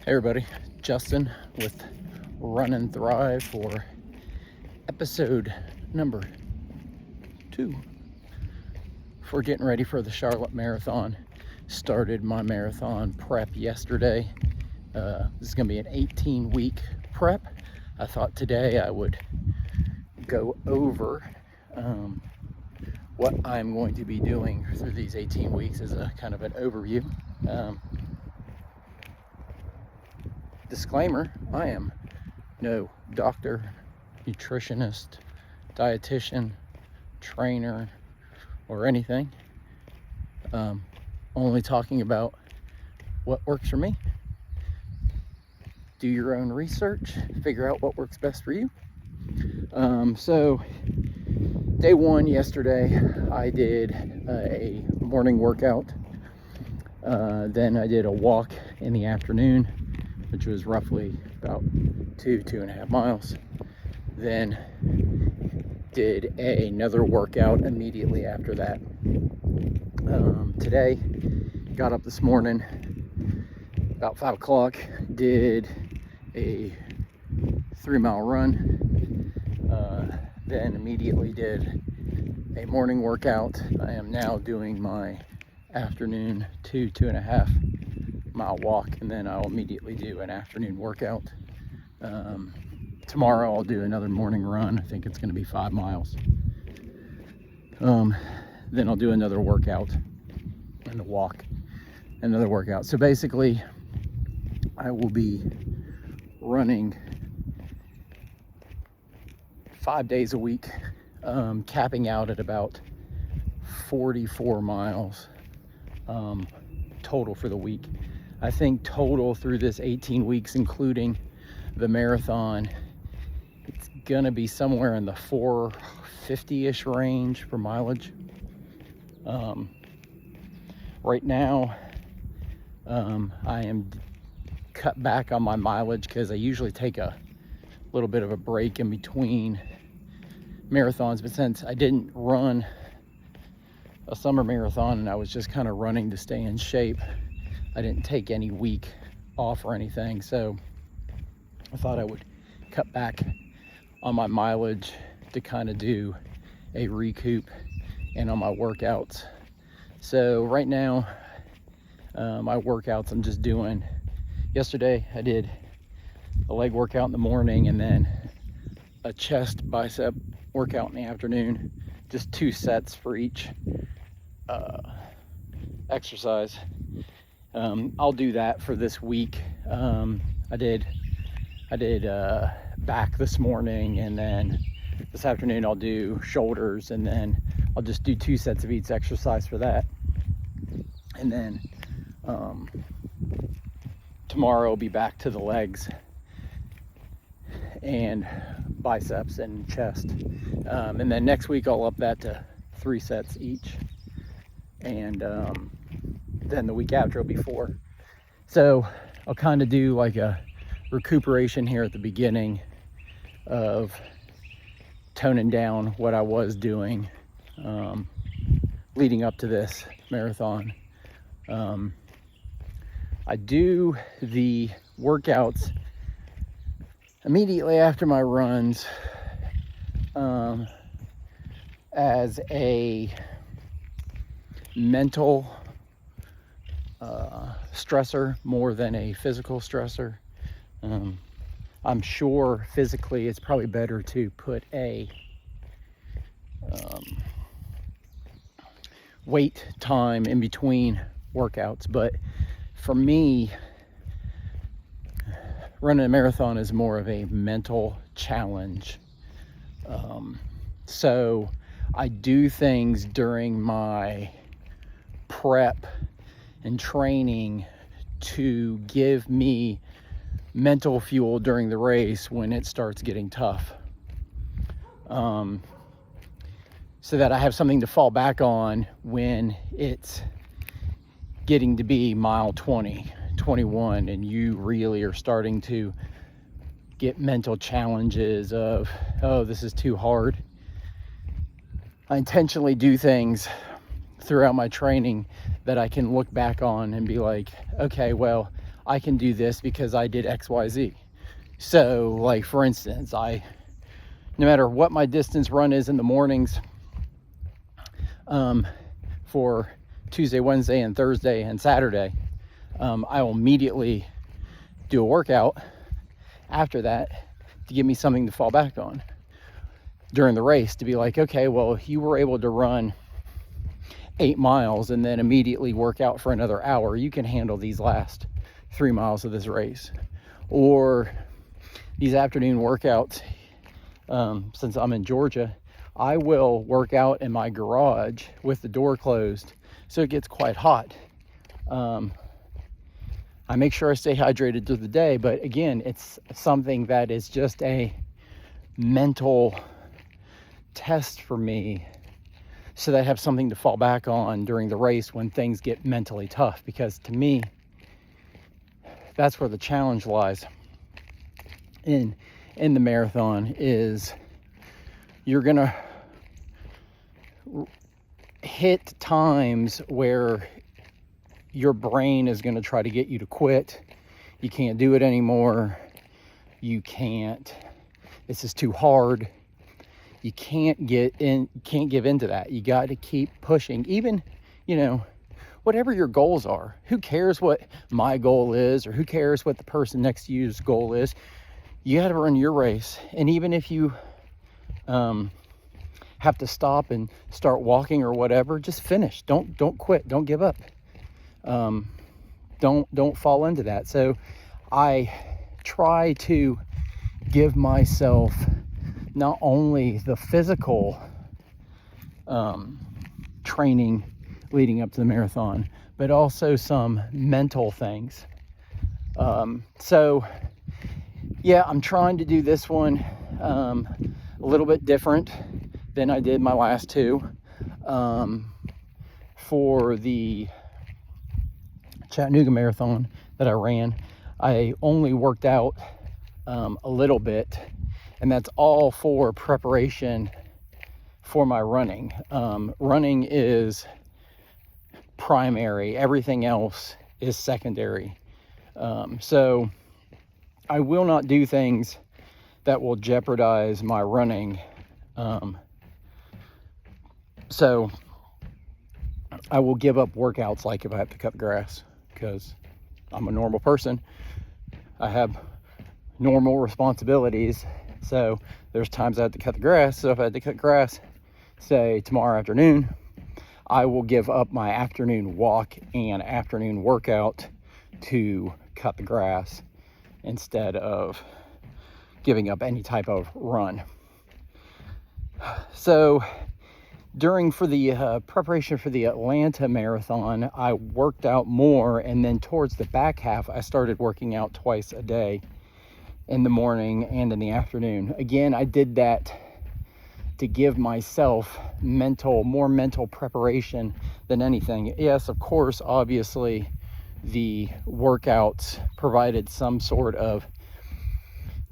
Hey everybody, Justin with Run and Thrive for episode number 2 for getting ready for the Charlotte Marathon. Started my marathon prep yesterday. This is going to be an 18-week prep. I thought today I would go over what I'm going to be doing through these 18 weeks as a kind of an overview. Disclaimer, I am no doctor, nutritionist, dietitian, trainer, or anything. Only talking about what works for me. Do your own research, figure out what works best for you. So day 1 yesterday, I did a morning workout. Then I did a walk in the afternoon, which was roughly about 2.5 miles. Then did another workout immediately after that. Today, got up this morning about 5 o'clock, did a 3-mile run, then immediately did a morning workout. I am now doing my afternoon 2.5 mile walk, and then I'll immediately do an afternoon workout. Tomorrow I'll do another morning run. I think it's going to be 5 miles. Then I'll do another workout and a walk, another workout. So basically I will be running 5 days a week, capping out at about 44 miles total for the week. I think total through this 18 weeks, including the marathon, it's gonna be somewhere in the 450-ish range for mileage. Right now, I am cut back on my mileage because I usually take a little bit of a break in between marathons, but since I didn't run a summer marathon and I was just kind of running to stay in shape, I didn't take any week off or anything, so I thought I would cut back on my mileage to kind of do a recoup and on my workouts. So right now, my workouts I'm just doing, yesterday I did a leg workout in the morning and then a chest bicep workout in the afternoon, just 2 sets for each exercise. I'll do that for this week. I did back this morning, and then this afternoon I'll do shoulders, and then I'll just do 2 sets of each exercise for that. And then tomorrow I'll be back to the legs and biceps and chest. And then next week I'll up that to 3 sets each. And then the week after it'll be 4. So I'll kind of do like a recuperation here at the beginning of toning down what I was doing leading up to this marathon. I do the workouts immediately after my runs as a mental stressor more than a physical stressor. I'm sure physically it's probably better to put a wait time in between workouts, but for me, running a marathon is more of a mental challenge. So I do things during my prep and training to give me mental fuel during the race when it starts getting tough, so that I have something to fall back on when it's getting to be mile 20, 21, and you really are starting to get mental challenges of, oh, this is too hard. I intentionally do things throughout my training that I can look back on and be like, okay, well, I can do this because I did XYZ. So like, for instance, no matter what my distance run is in the mornings, for Tuesday, Wednesday, and Thursday and Saturday, I will immediately do a workout after that to give me something to fall back on during the race, to be like, okay, well, you were able to run 8 miles and then immediately work out for another hour. You can handle these last 3 miles of this race. Or these afternoon workouts, since I'm in Georgia, I will work out in my garage with the door closed, so it gets quite hot. I make sure I stay hydrated through the day, but again, it's something that is just a mental test for me, so that I have something to fall back on during the race when things get mentally tough. Because to me, that's where the challenge lies in the marathon, is you're gonna hit times where your brain is gonna try to get you to quit. You can't do it anymore. You can't, this is too hard. You can't give into that. You got to keep pushing. Even, whatever your goals are. Who cares what my goal is, or who cares what the person next to you's goal is? You got to run your race. And even if you have to stop and start walking or whatever, just finish. Don't quit. Don't give up. Don't fall into that. So I try to give myself not only the physical training leading up to the marathon, but also some mental things. So yeah, I'm trying to do this one a little bit different than I did my last two. For the Chattanooga Marathon that I ran, I only worked out a little bit, and that's all for preparation for my running. Running is primary, everything else is secondary. So I will not do things that will jeopardize my running. So I will give up workouts, like if I have to cut grass, because I'm a normal person. I have normal responsibilities. So there's times I have to cut the grass. So if I had to cut grass, say tomorrow afternoon, I will give up my afternoon walk and afternoon workout to cut the grass instead of giving up any type of run. So for the preparation for the Atlanta Marathon, I worked out more, and then towards the back half, I started working out twice a day, in the morning and in the afternoon. Again, I did that to give myself more mental preparation than anything. Yes, of course, obviously, the workouts provided some sort of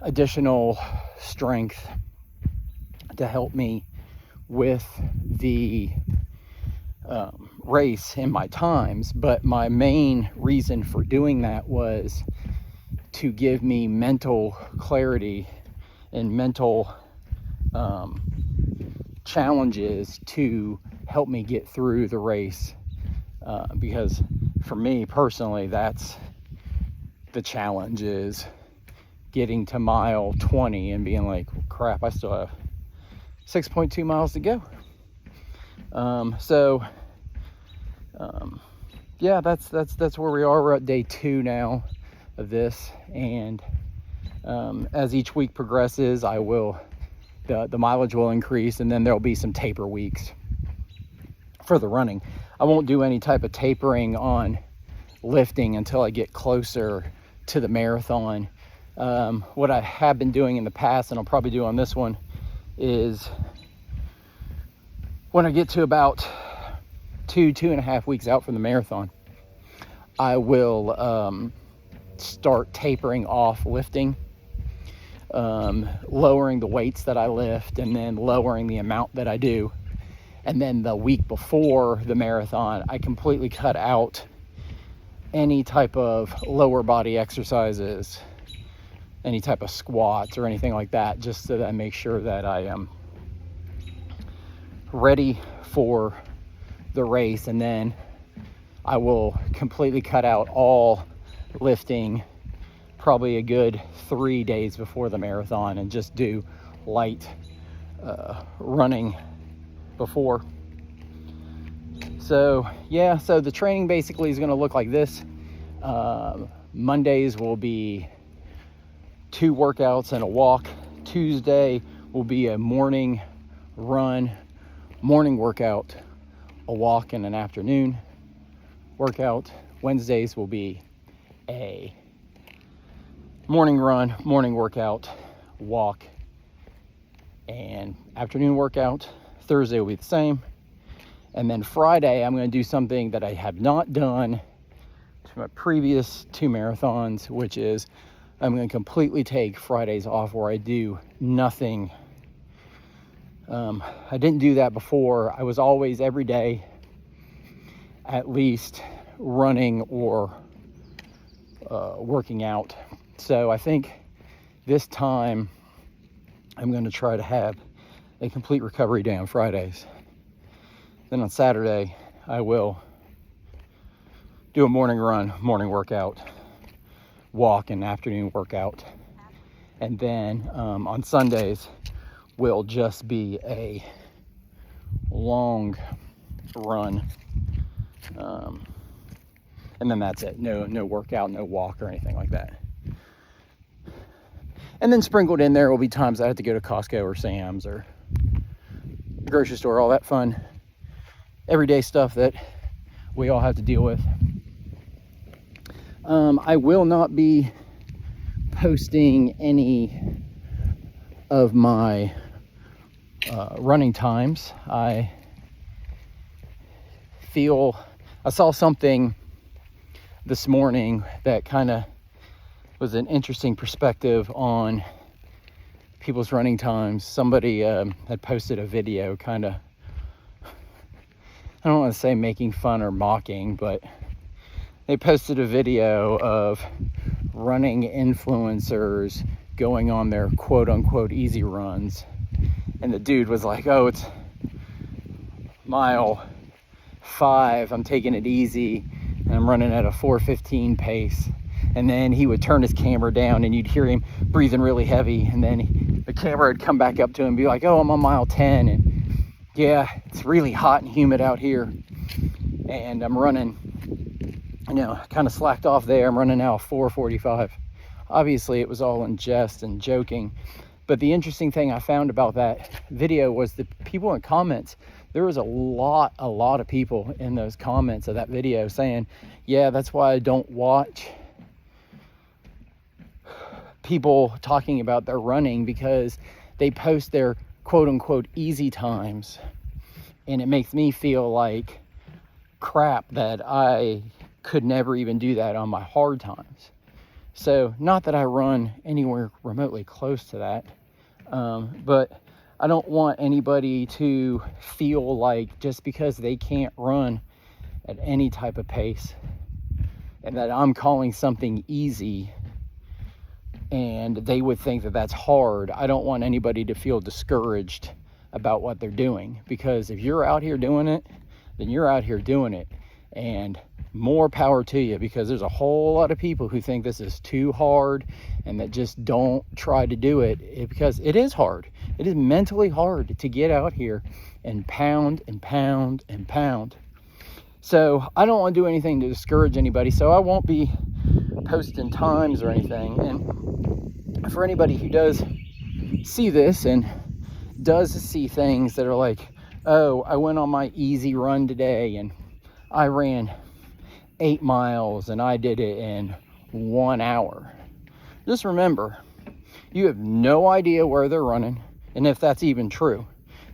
additional strength to help me with the race in my times, but my main reason for doing that was to give me mental clarity and mental challenges to help me get through the race, because for me personally, that's the challenge, is getting to mile 20 and being like, crap, I still have 6.2 miles to go. Yeah, that's where we are. We're at day 2 now of this, and as each week progresses, the mileage will increase, and then there'll be some taper weeks for the running. I won't do any type of tapering on lifting until I get closer to the marathon. What I have been doing in the past, and I'll probably do on this one, is when I get to about 2.5 weeks out from the marathon, I will start tapering off lifting, lowering the weights that I lift, and then lowering the amount that I do. And then the week before the marathon, I completely cut out any type of lower body exercises, any type of squats or anything like that, just so that I make sure that I am ready for the race. And then I will completely cut out all lifting probably a good 3 days before the marathon and just do light running before. So yeah, so the training basically is going to look like this. Mondays will be 2 workouts and a walk. Tuesday will be a morning run, morning workout, a walk, and an afternoon workout. Wednesdays will be a morning run, morning workout, walk, and afternoon workout. Thursday will be the same. And then Friday, I'm going to do something that I have not done to my previous 2 marathons, which is I'm going to completely take Fridays off where I do nothing. I didn't do that before. I was always every day at least running or working out. So I think this time I'm going to try to have a complete recovery day on Fridays. Then on Saturday, I will do a morning run, morning workout, walk, and afternoon workout. And then on Sundays will just be a long run. And then that's it. No workout, no walk or anything like that. And then sprinkled in there will be times I have to go to Costco or Sam's or grocery store, all that fun everyday stuff that we all have to deal with. I will not be posting any of my running times. I saw something this morning that kind of was an interesting perspective on people's running times. Somebody had posted a video kind of, I don't want to say making fun or mocking, but they posted a video of running influencers going on their quote unquote easy runs. And the dude was like, oh, it's mile 5, I'm taking it easy, and I'm running at a 4:15 pace. And then he would turn his camera down and you'd hear him breathing really heavy. And then the camera would come back up to him and be like, oh, I'm on mile 10. And yeah, it's really hot and humid out here. And I'm running, kind of slacked off there. I'm running now 4:45. Obviously, it was all in jest and joking. But the interesting thing I found about that video was the people in comments. There was a lot of people in those comments of that video saying, yeah, that's why I don't watch people talking about their running, because they post their quote unquote easy times. And it makes me feel like crap that I could never even do that on my hard times. So not that I run anywhere remotely close to that, but I don't want anybody to feel like just because they can't run at any type of pace and that I'm calling something easy and they would think that that's hard. I don't want anybody to feel discouraged about what they're doing, because if you're out here doing it, then you're out here doing it, and more power to you, because there's a whole lot of people who think this is too hard and that just don't try to do it, because it is hard. It is mentally hard to get out here and pound and pound and pound. So I don't want to do anything to discourage anybody, so I won't be posting times or anything. And for anybody who does see this and does see things that are like, oh, I went on my easy run today and I ran 8 miles and I did it in 1 hour. Just remember, you have no idea where they're running and if that's even true.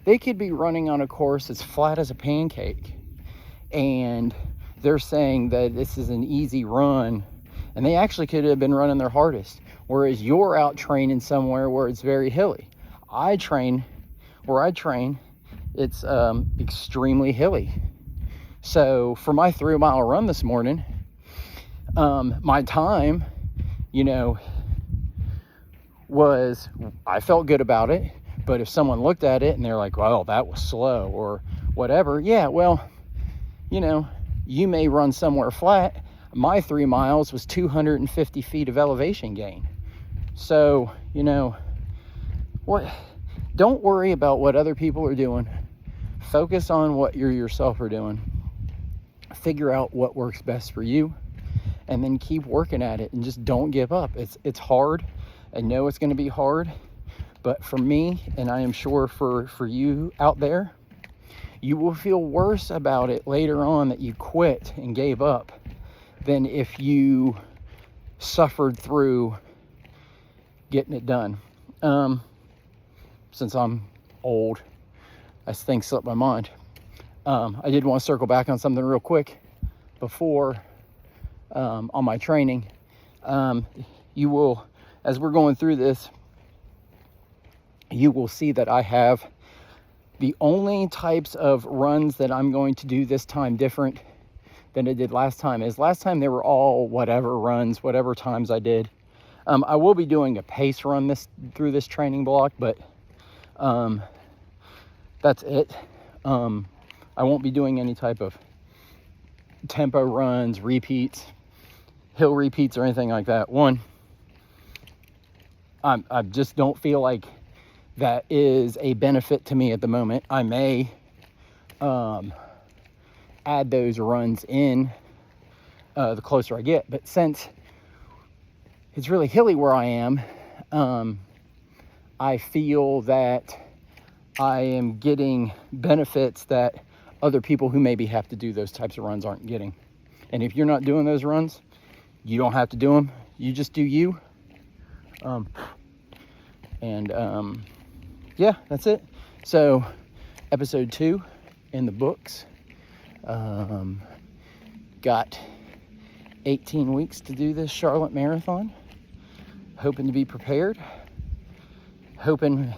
They could be running on a course that's flat as a pancake and they're saying that this is an easy run, and they actually could have been running their hardest, whereas you're out training somewhere where it's very hilly. Where I train, it's extremely hilly. So for my 3 mile run this morning, My time, you know, I felt good about it. But if someone looked at it and they're like, well, that was slow or whatever, yeah, well, you know, you may run somewhere flat. My 3 miles was 250 feet of elevation gain. So, you know, don't worry about what other people are doing. Focus on what you yourself are doing. Figure out what works best for you, and then keep working at it, and just don't give up. It's hard. I know it's going to be hard, but for me, and I am sure for you out there, you will feel worse about it later on that you quit and gave up than if you suffered through getting it done. Since I'm old, as things slipped my mind. I did want to circle back on something real quick before on my training. You will, as we're going through this, you will see that I have the only types of runs that I'm going to do this time different than I did last time. Is last time they were all whatever runs, whatever times I did. I will be doing a pace run through this training block, but that's it. I won't be doing any type of tempo runs, repeats, hill repeats, or anything like that. One, I just don't feel like that is a benefit to me at the moment. I may add those runs in the closer I get, but since it's really hilly where I am, I feel that I am getting benefits that other people who maybe have to do those types of runs aren't getting. And if you're not doing those runs, you don't have to do them. You just do you. Yeah, that's it. So episode 2 in the books. Got 18 weeks to do this Charlotte Marathon. Hoping to be prepared. Hoping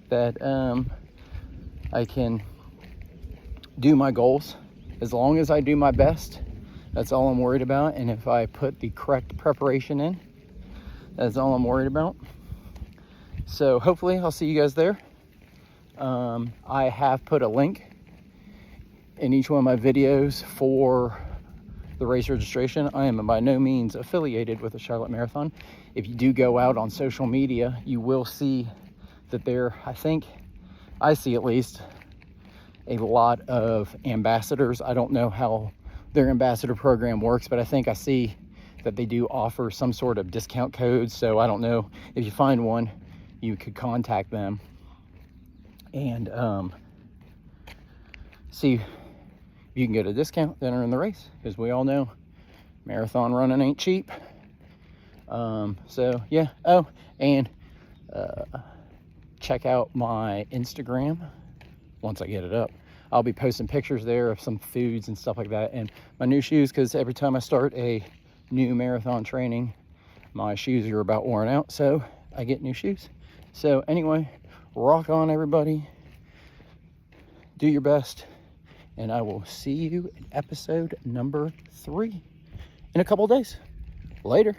that I can do my goals. As long as I do my best, that's all I'm worried about. And if I put the correct preparation in, that's all I'm worried about. So hopefully I'll see you guys there. I have put a link in each one of my videos for the race registration. I am by no means affiliated with the Charlotte Marathon. If you do go out on social media, you will see that there, I think, I see at least, a lot of ambassadors. I don't know how their ambassador program works, but I think I see that they do offer some sort of discount code. So I don't know, if you find one, you could contact them and see if you can get a discount to enter in the race, because we all know marathon running ain't cheap. So yeah. Oh, and check out my Instagram once I get it up. I'll be posting pictures there of some foods and stuff like that, and my new shoes, because every time I start a new marathon training, my shoes are about worn out, so I get new shoes. So anyway, rock on, everybody. Do your best, and I will see you in episode number 3 in a couple of days. Later.